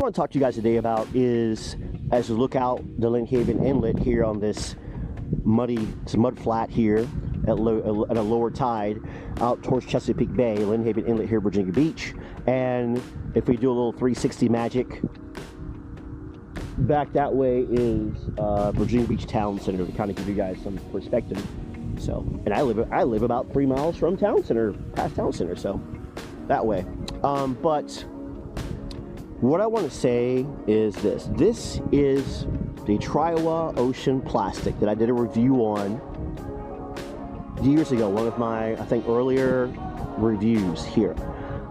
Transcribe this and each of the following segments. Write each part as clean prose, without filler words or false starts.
want to talk to you guys today about is, as you look out the Lynn Haven Inlet here on this mud flat here at a lower tide out towards Chesapeake Bay, Lynn Haven Inlet here, Virginia Beach. And if we do a little 360 magic, back that way is Virginia Beach Town Center, to kind of give you guys some perspective. So, and I live about 3 miles from Town Center, past Town Center, so that way. But what I want to say is this. This is the Triowa Ocean Plastic that I did a review on years ago. One of my, I think, earlier reviews here.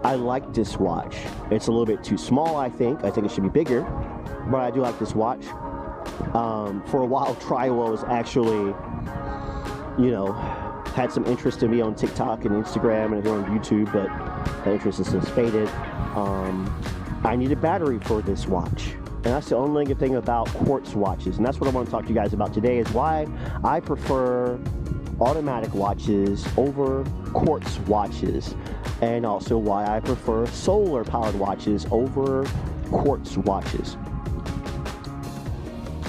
I like this watch. It's a little bit too small, I think. I think it should be bigger, but I do like this watch. For a while, Triowa was actually, you know, had some interest in me on TikTok and Instagram and here on YouTube, but that interest has since faded. I need a battery for this watch, and that's the only good thing about quartz watches, and that's what I want to talk to you guys about today, is why I prefer automatic watches over quartz watches, and also why I prefer solar powered watches over quartz watches.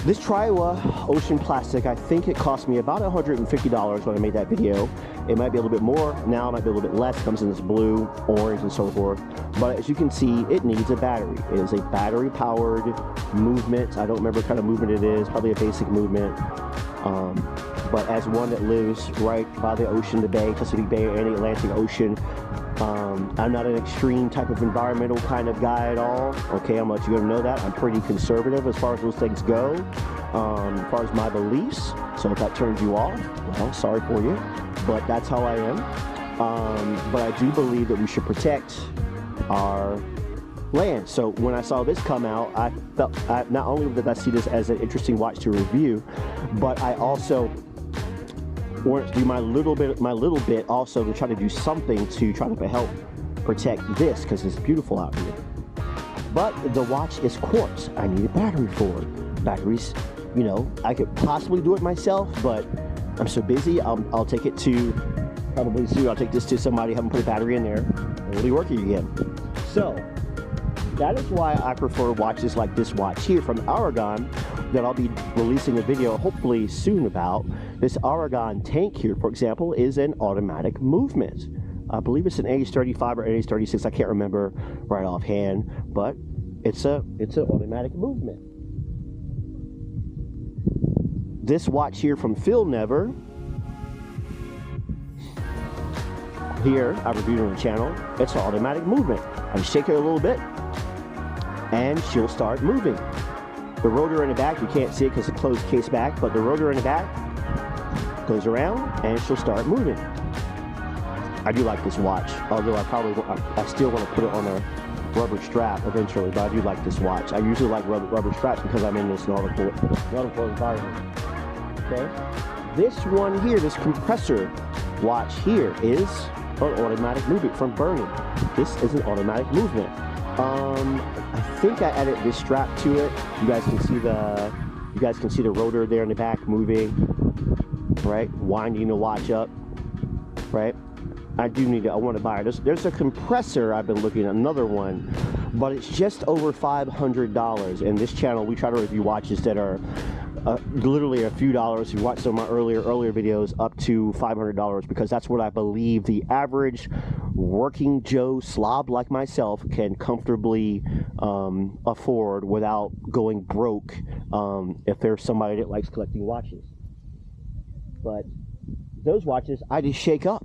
This Triowa Ocean Plastic, I think it cost me about $150 when I made that video. It might be a little bit more now, it might be a little bit less. It comes in this blue, orange, and so forth. But as you can see, it needs a battery. It is a battery powered movement. I don't remember what kind of movement it is, probably a basic movement. But as one that lives right by the ocean, the bay, Chesapeake Bay, and the Atlantic Ocean, I'm not an extreme type of environmental kind of guy at all. Okay, I'm gonna let you guys know that. I'm pretty conservative as far as those things go, as far as my beliefs. So if that turns you off, well, sorry for you, but that's how I am. But I do believe that we should protect our land. So when I saw this come out, I felt, not only did I see this as an interesting watch to review, but I also want to do my little bit also to try to do something to try to help protect this, because it's beautiful out here. But the watch is quartz. I need a battery for it. Batteries, you know, I could possibly do it myself, but I'm so busy. I'll take it to, probably soon, I'll take this to somebody, have them put a battery in there, and we'll be working again. So that is why I prefer watches like this watch here from Aragon, that I'll be releasing a video hopefully soon about. This Aragon tank here, for example, is an automatic movement. I believe it's an AH-35 or AH-36, I can't remember right offhand, but it's an automatic movement. This watch here from Phil Never, here I reviewed on the channel, it's an automatic movement. I just shake it a little bit and she'll start moving. The rotor in the back, you can't see it because it's a closed case back, but the rotor in the back goes around and she'll start moving. I do like this watch, although I still want to put it on a rubber strap eventually, but I do like this watch. I usually like rubber straps because I'm in this nautical environment. Okay, this one here, this compressor watch here, is an automatic movement from Burning. This is an automatic movement. I think I added this strap to it. You guys can see the rotor there in the back moving, right? Winding the watch up, right? I want to buy it. There's a compressor I've been looking at, another one, but it's just over $500. In this channel, we try to review watches that are literally a few dollars. You watch some of my earlier videos, up to $500, because that's what I believe the average working Joe slob like myself can comfortably afford without going broke, if there's somebody that likes collecting watches. But those watches I just shake up,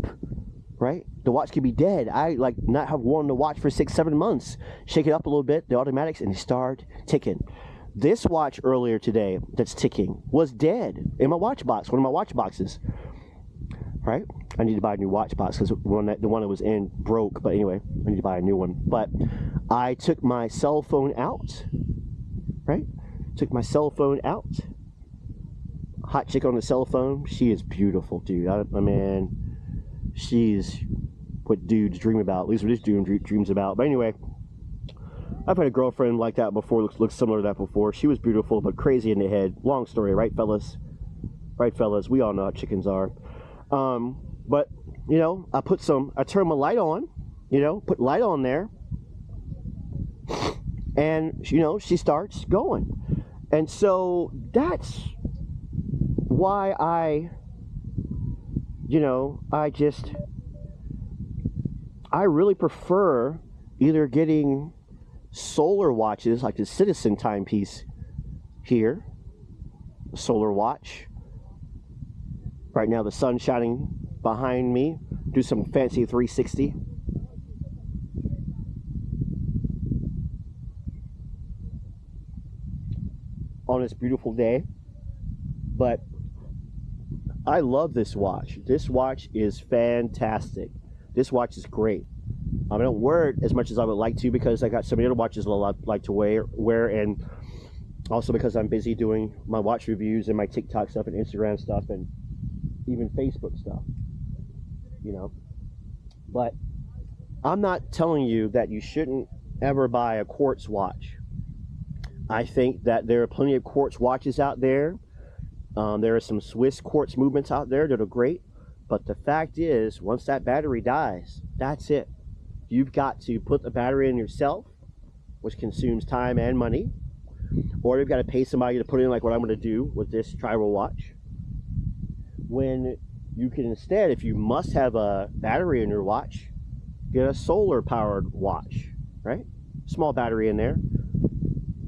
right? The watch could be dead. I like not have worn the watch for 6-7 months. Shake it up a little bit, the automatics, and they start ticking. This watch earlier today that's ticking was dead in my watch box, one of my watch boxes, right? I need to buy a new watch box because the one that was in broke, but anyway, I need to buy a new one. But I took my cell phone out, right? Took my cell phone out. Hot chick on the cell phone. She is beautiful, dude. I mean, she's what dudes dream about, at least what this dude dreams about. But anyway, I've had a girlfriend like that before, looks similar to that before. She was beautiful, but crazy in the head. Long story, right, fellas? Right, fellas? We all know how chickens are. But, you know, I turned my light on, you know, put light on there. And, you know, she starts going. And so that's why I really prefer either getting solar watches like the Citizen timepiece here, the solar watch. Right now the sun's shining behind me. Do some fancy 360. On this beautiful day. But I love this watch. This watch is fantastic. This watch is great. I don't wear it as much as I would like to because I got so many other watches I like to wear, and also because I'm busy doing my watch reviews and my TikTok stuff and Instagram stuff and even Facebook stuff, you know. But I'm not telling you that you shouldn't ever buy a quartz watch. I think that there are plenty of quartz watches out there. There are some Swiss quartz movements out there that are great. But the fact is, once that battery dies, that's it. You've got to put the battery in yourself, which consumes time and money. Or you've got to pay somebody to put in, like what I'm going to do with this tribal watch. When you can instead, if you must have a battery in your watch, get a solar powered watch, right? Small battery in there.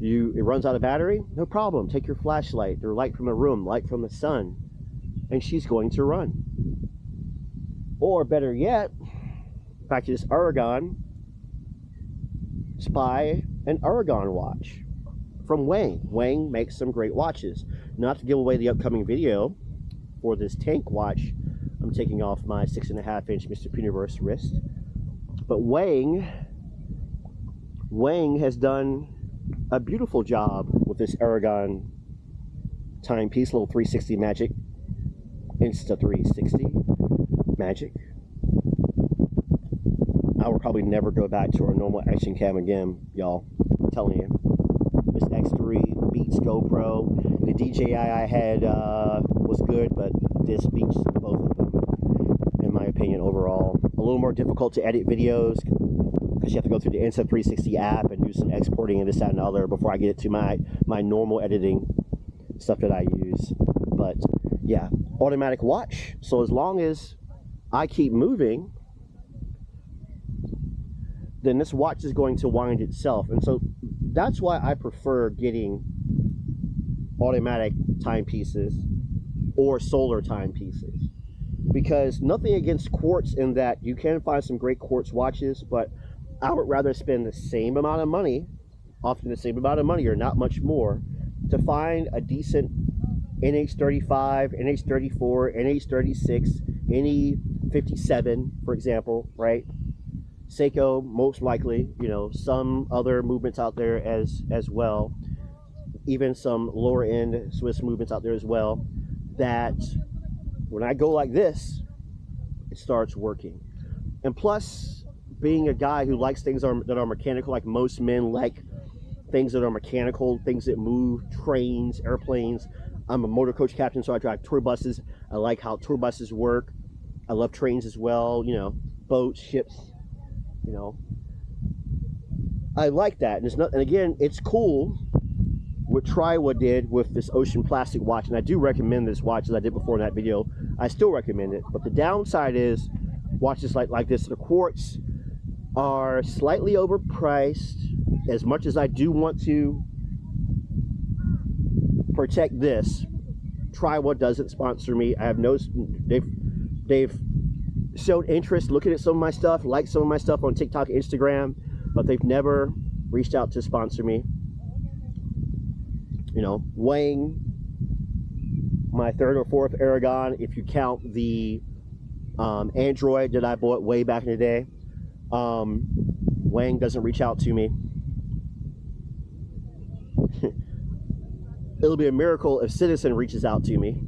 It runs out of battery, no problem. Take your flashlight or light from a room, light from the sun, and she's going to run. Or better yet, back to this Aragon, buy an Aragon watch from Wang. Wang makes some great watches. Not to give away the upcoming video for this tank watch, I'm taking off my 6.5-inch Mr. Universe wrist. But Wang has done a beautiful job with this Aragon timepiece, little 360 magic, Insta 360 magic. I will probably never go back to our normal action cam again, y'all. I'm telling you. This X3 beats GoPro. The DJI I had was good, but this beats both of them, in my opinion, overall. A little more difficult to edit videos because you have to go through the Insta 360 app and do some exporting and this, that, and the other before I get it to my normal editing stuff that I use. But yeah, automatic watch. So as long as I keep moving, then this watch is going to wind itself. And so that's why I prefer getting automatic timepieces or solar timepieces. Because nothing against quartz in that you can find some great quartz watches, but I would rather spend the same amount of money, often the same amount of money or not much more, to find a decent NH35, NH34, NH36, NE57, for example, right? Seiko, most likely, you know, some other movements out there as well, even some lower end Swiss movements out there as well, that when I go like this, it starts working. And plus, being a guy who likes things that are mechanical, like most men like things that are mechanical, things that move, trains, airplanes. I'm a motor coach captain, so I drive tour buses. I like how tour buses work. I love trains as well, you know, boats, ships, you know. I like that. And again, it's cool what Triwa did with this Ocean Plastic watch, and I do recommend this watch, as I did before in that video. I still recommend it, but the downside is watches like this, the quartz, are slightly overpriced. As much as I do want to protect this, Triwa doesn't sponsor me. I have no, they've showed interest looking at some of my stuff, like some of my stuff on TikTok, Instagram, but they've never reached out to sponsor me. You know, Wang, my third or fourth Aragon, if you count the Android that I bought way back in the day, Wang doesn't reach out to me. It'll be a miracle if Citizen reaches out to me.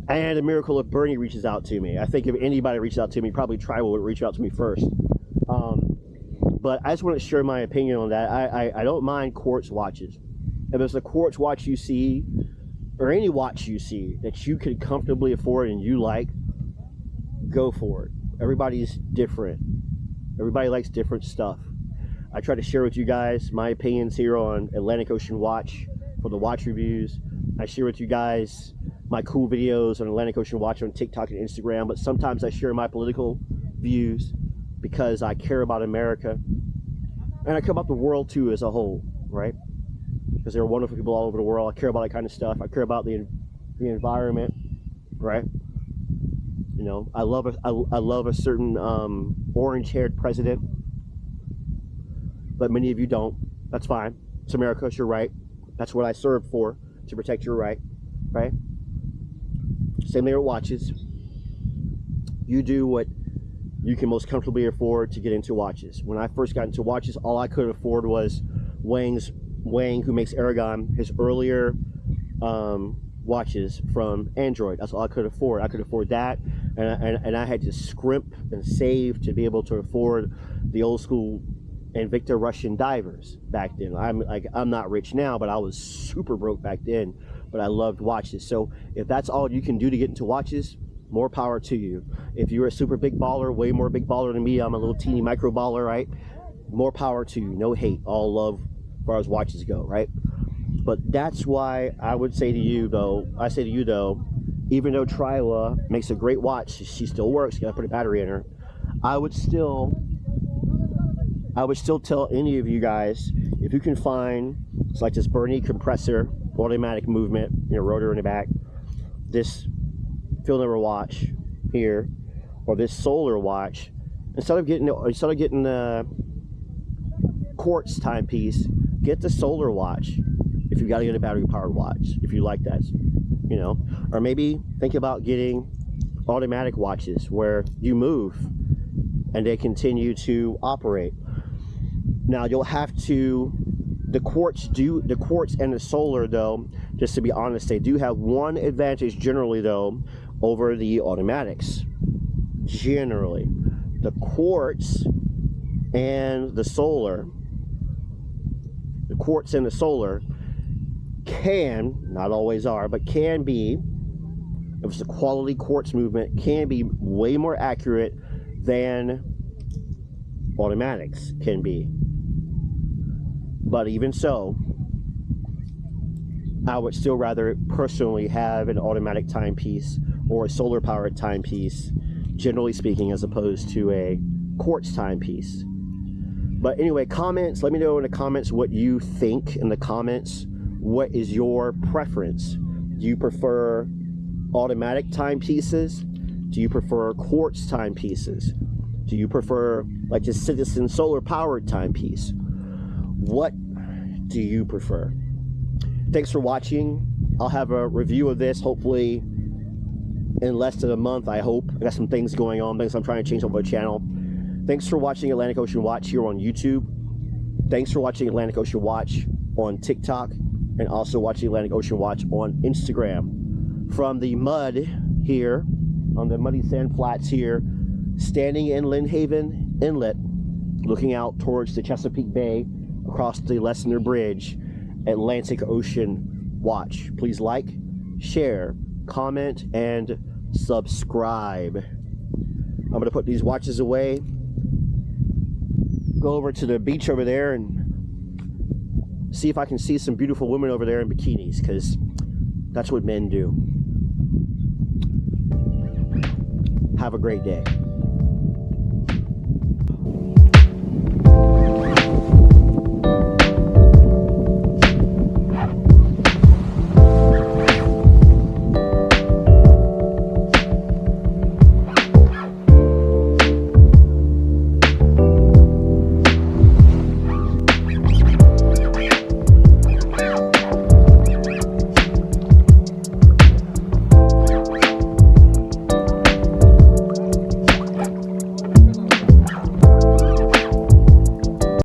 And a miracle if Bernie reaches out to me. I think if anybody reaches out to me, probably Triwa would reach out to me first. But I just want to share my opinion on that. I don't mind quartz watches. If there's a quartz watch you see, or any watch you see that you could comfortably afford and you like, go for it. Everybody's different. Everybody likes different stuff. I try to share with you guys my opinions here on Atlantic Ocean Watch for the watch reviews. I share with you guys my cool videos on Atlantic Ocean Watch on TikTok and Instagram, but sometimes I share my political views because I care about America. And I care about the world too as a whole, right? Because there are wonderful people all over the world. I care about that kind of stuff. I care about the environment, right? You know, I love a certain orange-haired president, but many of you don't. That's fine. It's America. It's your right. That's what I served for, to protect your right, right? Same thing with watches. You do what you can most comfortably afford to get into watches. When I first got into watches, all I could afford was Wang, who makes Aragon, his earlier watches from Android. That's all I could afford. I could afford that, and I had to scrimp and save to be able to afford the old school Invicta Russian divers back then. I'm not rich now, but I was super broke back then, but I loved watches. So if that's all you can do to get into watches, more power to you. If you're a super big baller, way more big baller than me, I'm a little teeny micro baller, right? More power to you. No hate, all love as far as watches go, right? But that's why I would say to you though, even though Tryla makes a great watch, she still works, you gotta put a battery in her. I would still tell any of you guys, if you can find, it's like this Bernie compressor, automatic movement, you know, rotor in the back, this field number watch here, or this solar watch, instead of getting the quartz timepiece, get the solar watch. If you got to get a battery powered watch, if you like that, you know, or maybe think about getting automatic watches where you move and they continue to operate. Now you'll have to, the quartz and the solar though, just to be honest, they do have one advantage generally though over the automatics. Generally, the quartz and the solar, can, not always are, but can be, if it's a quality quartz movement, can be way more accurate than automatics can be. But even so, I would still rather personally have an automatic timepiece or a solar powered timepiece, generally speaking, as opposed to a quartz timepiece. But anyway, comments, let me know in the comments what you think in the comments. What is your preference? Do you prefer automatic timepieces? Do you prefer quartz timepieces? Do you prefer like a Citizen solar powered timepiece? What do you prefer? Thanks for watching. I'll have a review of this hopefully in less than a month, I hope. I got some things going on, things I'm trying to change over the channel. Thanks for watching Atlantic Ocean Watch here on YouTube. Thanks for watching Atlantic Ocean Watch on TikTok, and also watching Atlantic Ocean Watch on Instagram. From the mud here, on the muddy sand flats here, standing in Lynnhaven Inlet, looking out towards the Chesapeake Bay, across the Lessner Bridge, Atlantic Ocean Watch. Please like, share, comment, and subscribe. I'm going to put these watches away, go over to the beach over there and see if I can see some beautiful women over there in bikinis, because that's what men do. Have a great day.